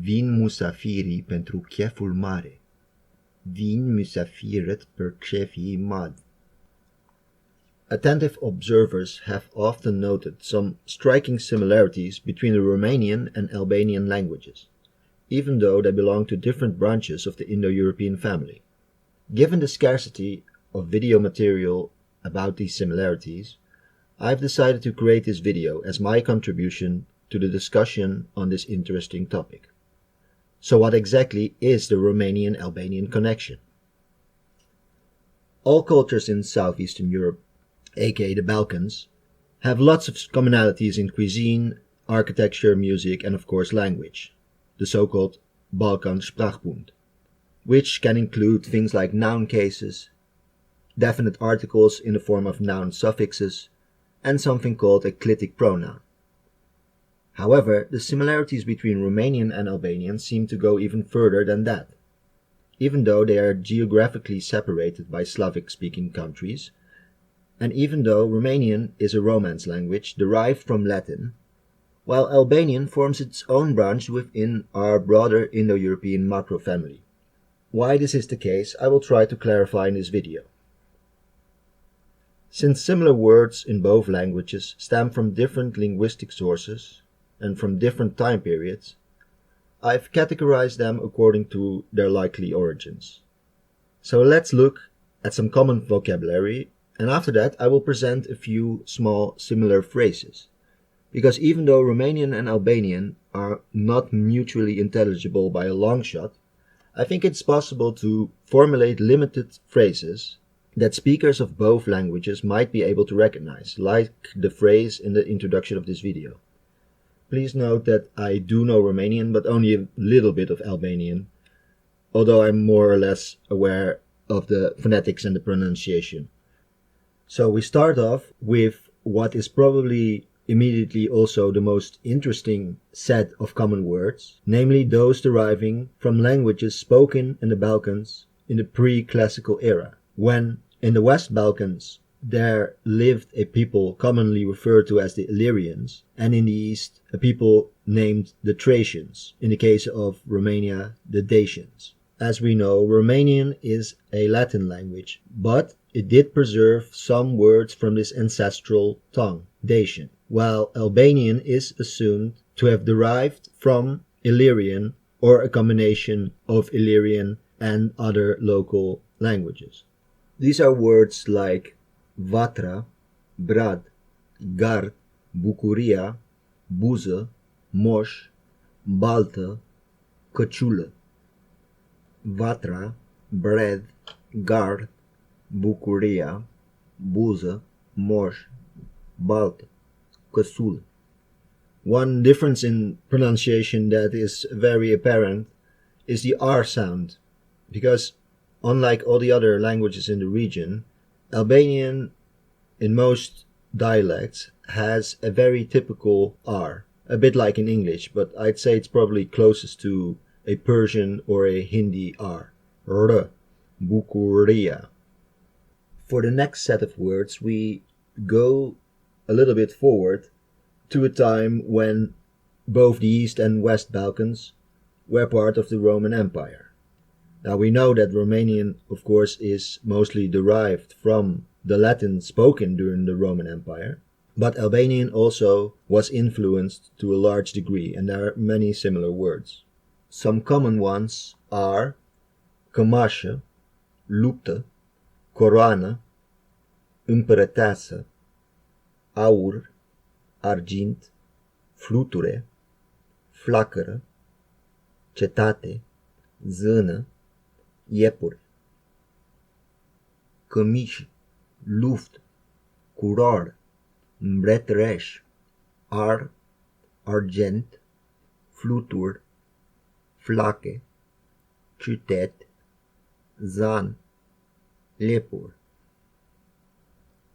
Vin musafirii pentru cheful mare. Vin musafiret per chefii mad. Attentive observers have often noted some striking similarities between the Romanian and Albanian languages, even though they belong to different branches of the Indo-European family. Given the scarcity of video material about these similarities, I've decided to create this video as my contribution to the discussion on this interesting topic. So what exactly is the Romanian-Albanian connection? All cultures in Southeastern Europe, aka the Balkans, have lots of commonalities in cuisine, architecture, music, and of course language, the so-called Balkan Sprachbund, which can include things like noun cases, definite articles in the form of noun suffixes, and something called a clitic pronoun. However, the similarities between Romanian and Albanian seem to go even further than that. Even though they are geographically separated by Slavic-speaking countries, and even though Romanian is a Romance language derived from Latin, while Albanian forms its own branch within our broader Indo-European macro-family. Why this is the case, I will try to clarify in this video. Since similar words in both languages stem from different linguistic sources and from different time periods, I've categorized them according to their likely origins. So let's look at some common vocabulary, and after that I will present a few small similar phrases. Because even though Romanian and Albanian are not mutually intelligible by a long shot, I think it's possible to formulate limited phrases that speakers of both languages might be able to recognize, like the phrase in the introduction of this video. Please note that I do know Romanian, but only a little bit of Albanian, although I'm more or less aware of the phonetics and the pronunciation. So we start off with what is probably immediately also the most interesting set of common words, namely those deriving from languages spoken in the Balkans in the pre-classical era, when in the West Balkans there lived a people commonly referred to as the Illyrians, and in the East a people named the Thracians, in the case of Romania, the Dacians. As we know, Romanian is a Latin language, but it did preserve some words from this ancestral tongue, Dacian, while Albanian is assumed to have derived from Illyrian or a combination of Illyrian and other local languages. These are words like vatra, brad, gard, bucuria, buză, moș, baltă, căciulă. Vatra, bread, gard, bucuria, buză, moș, baltă, căsulă. One difference in pronunciation that is very apparent is the R sound, because unlike all the other languages in the region, Albanian in most dialects has a very typical R, a bit like in English, but I'd say it's probably closest to a Persian or a Hindi R. R, bucuria. For the next set of words, we go a little bit forward to a time when both the East and West Balkans were part of the Roman Empire. Now we know that Romanian, of course, is mostly derived from the Latin spoken during the Roman Empire, but Albanian also was influenced to a large degree, and there are many similar words. Some common ones are cămașă, luptă, coroană, împărăteasă, aur, argint, fluture, flacără, cetate, zână, iepure. Cămișă, luft, curoară, îmbretăreș, ar, argent, flutur, flache, ciutet, zan, lepur.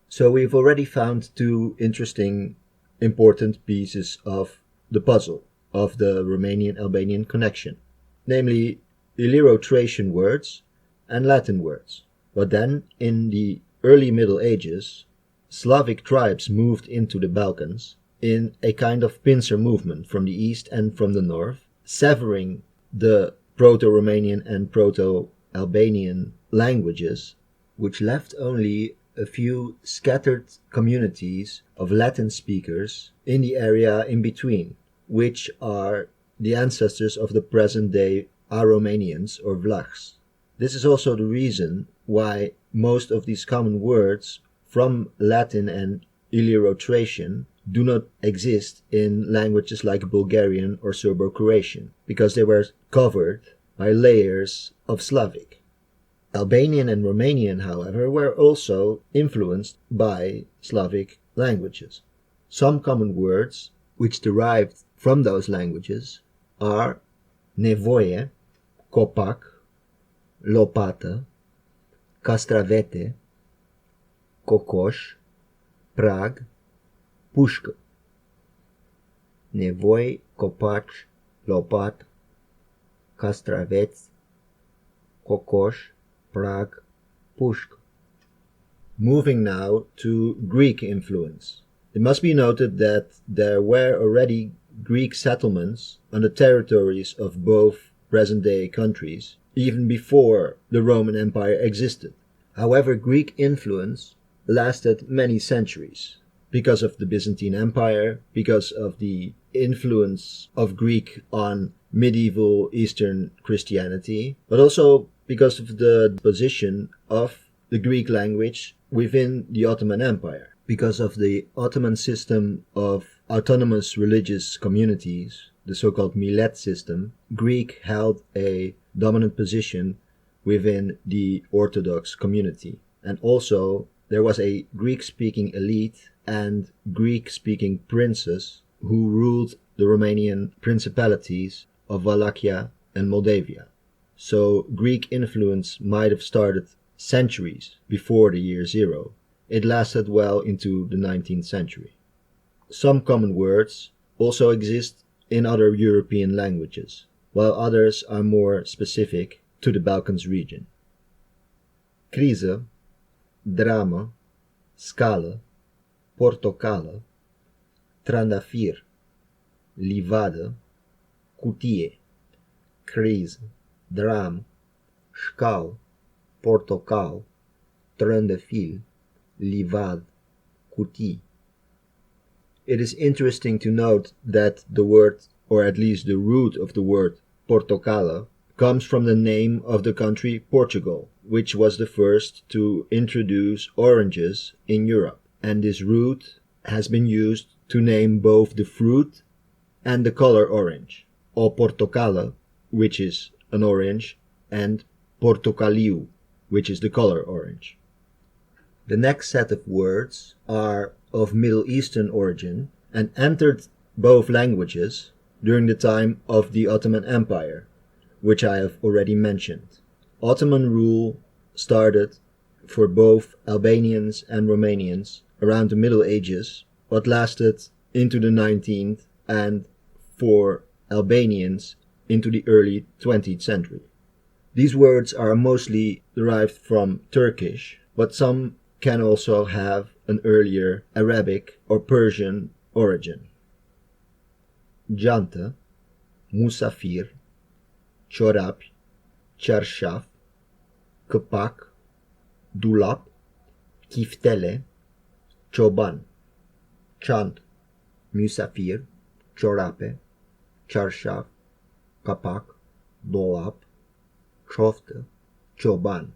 So we've already found two interesting, important pieces of the puzzle of the Romanian-Albanian connection, namely Illyro-Thracian words and Latin words. But then, in the early Middle Ages, Slavic tribes moved into the Balkans in a kind of pincer movement from the east and from the north, severing the Proto-Romanian and Proto-Albanian languages, which left only a few scattered communities of Latin speakers in the area in between, which are the ancestors of the present-day Aromanians or Vlachs. This is also the reason why most of these common words from Latin and Illyro-Thracian do not exist in languages like Bulgarian or Serbo-Croatian, because they were covered by layers of Slavic. Albanian and Romanian, however, were also influenced by Slavic languages. Some common words which derived from those languages are nevoie, copac, lopată, castravete, cocoș, prag, pușcă. Nevoi, copaci, lopat, castraveți, cocoș, prag, pușcă. Moving now to Greek influence. It must be noted that there were already Greek settlements on the territories of both present-day countries, even before the Roman Empire existed. However, Greek influence lasted many centuries because of the Byzantine Empire, because of the influence of Greek on medieval Eastern Christianity, but also because of the position of the Greek language within the Ottoman Empire. Because of the Ottoman system of autonomous religious communities, the so-called millet system, Greek held a dominant position within the Orthodox community. And also, there was a Greek-speaking elite and Greek-speaking princes who ruled the Romanian principalities of Wallachia and Moldavia. So Greek influence might have started centuries before the year zero. It lasted well into the 19th century. Some common words also exist in other European languages, while others are more specific to the Balkans region. Criză, dramă, scală, portocală, trandafir, livadă, cutie, criză, dram, șcal, portocal, trandafir, livad, cutie. It is interesting to note that the word, or at least the root of the word portocala, comes from the name of the country Portugal, which was the first to introduce oranges in Europe. And this root has been used to name both the fruit and the color orange, or portocala, which is an orange, and portocaliu, which is the color orange. The next set of words are of Middle Eastern origin and entered both languages during the time of the Ottoman Empire, which I have already mentioned. Ottoman rule started for both Albanians and Romanians around the Middle Ages, but lasted into the 19th, and for Albanians into the early 20th century. These words are mostly derived from Turkish, but some can also have an earlier Arabic or Persian origin. Jantă, musafir, ciorapi, cearșaf, căpac, dulap, chiftele, cioban, chant, musafir, ciorape, cearșaf, capac, dulap, choftă, cioban.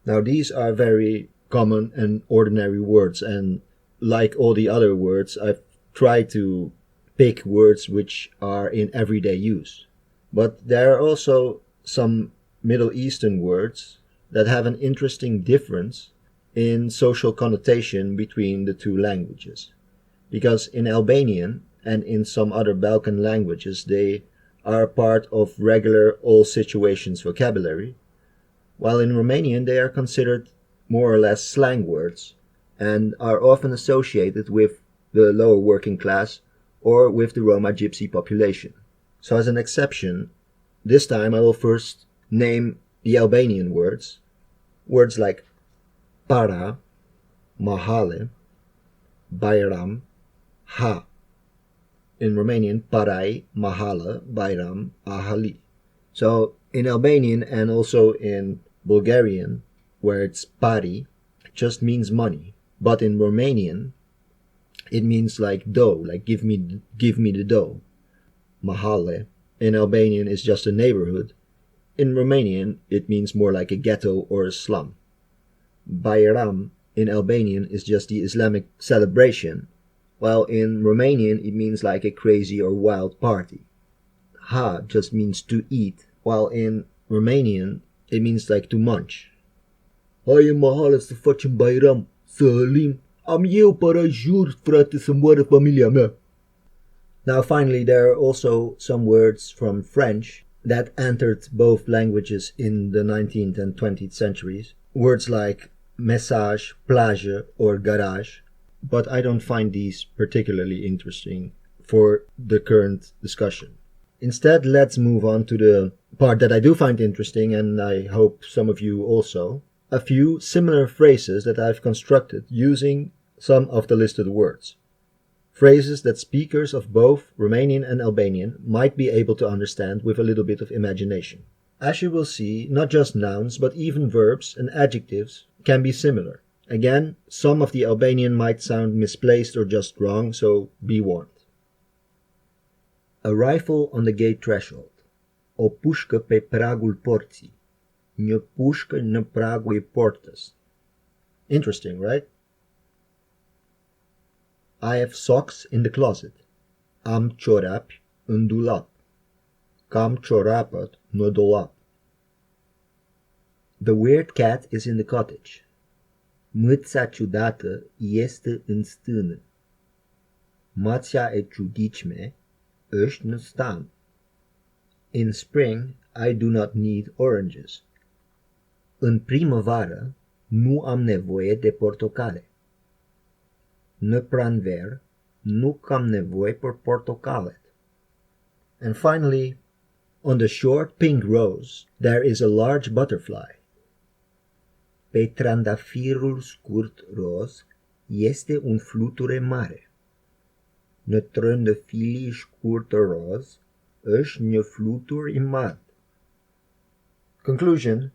Now these are very common and ordinary words, and like all the other words, I've tried to pick words which are in everyday use. But there are also some Middle Eastern words that have an interesting difference in social connotation between the two languages. Because in Albanian and in some other Balkan languages, they are part of regular all situations vocabulary, while in Romanian they are considered more or less slang words and are often associated with the lower working class or with the Roma Gypsy population. So as an exception, this time I will first name the Albanian words. Words like para, mahale, bayram, ha. in Romanian, Parai, Mahala, Bayram, Ahali. So in Albanian and also in Bulgarian, where it's pari, it just means money. But in Romanian, it means like dough, like give me the dough. Mahale in Albanian is just a neighborhood. In Romanian, it means more like a ghetto or a slum. Bayram in Albanian is just the Islamic celebration, while in Romanian it means like a crazy or wild party. Ha just means to eat, while in Romanian it means like to munch. Hai în mahală să facem Bayram, să alim. Am eu parajur, frate, să moară familia mea. Now finally, there are also some words from French that entered both languages in the 19th and 20th centuries. Words like message, plage, or garage. But I don't find these particularly interesting for the current discussion. Instead, let's move on to the part that I do find interesting, and I hope some of you also. A few similar phrases that I've constructed using some of the listed words. Phrases that speakers of both Romanian and Albanian might be able to understand with a little bit of imagination. As you will see, not just nouns, but even verbs and adjectives can be similar. Again, some of the Albanian might sound misplaced or just wrong, so be warned. A rifle on the gate threshold. O pușcă pe pragul porții. Një pușcă në pragu I portës. Interesting, right? I have socks in the closet. Am çorapi în dulap. Kam çorapët në dolap. The weird cat is in the cottage. Mâța ciudată este în stână. Mația e ciudicme është në stan. In spring, I do not need oranges. În primăvară, nu am nevoie de portocale. Në pranver, nuk kam nevojë për portokallet. And finally, on the short pink rose, there is a large butterfly. Pe trandafirul scurt roz este un fluture mare. Në trandafili scurt roz është një flutur I madh. Conclusion: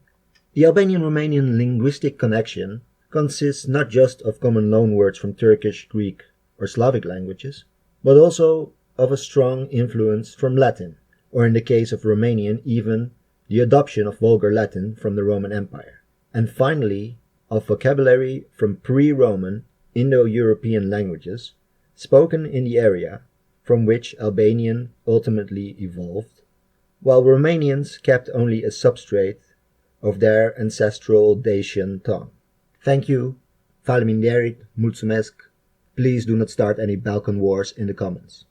the Albanian-Romanian linguistic connection consists not just of common loanwords from Turkish, Greek, or Slavic languages, but also of a strong influence from Latin, or in the case of Romanian, even the adoption of Vulgar Latin from the Roman Empire, and finally, of vocabulary from pre-Roman Indo-European languages spoken in the area from which Albanian ultimately evolved, while Romanians kept only a substrate of their ancestral Dacian tongue. Thank you. Faleminderit, mulțumesc. Please do not start any Balkan wars in the comments.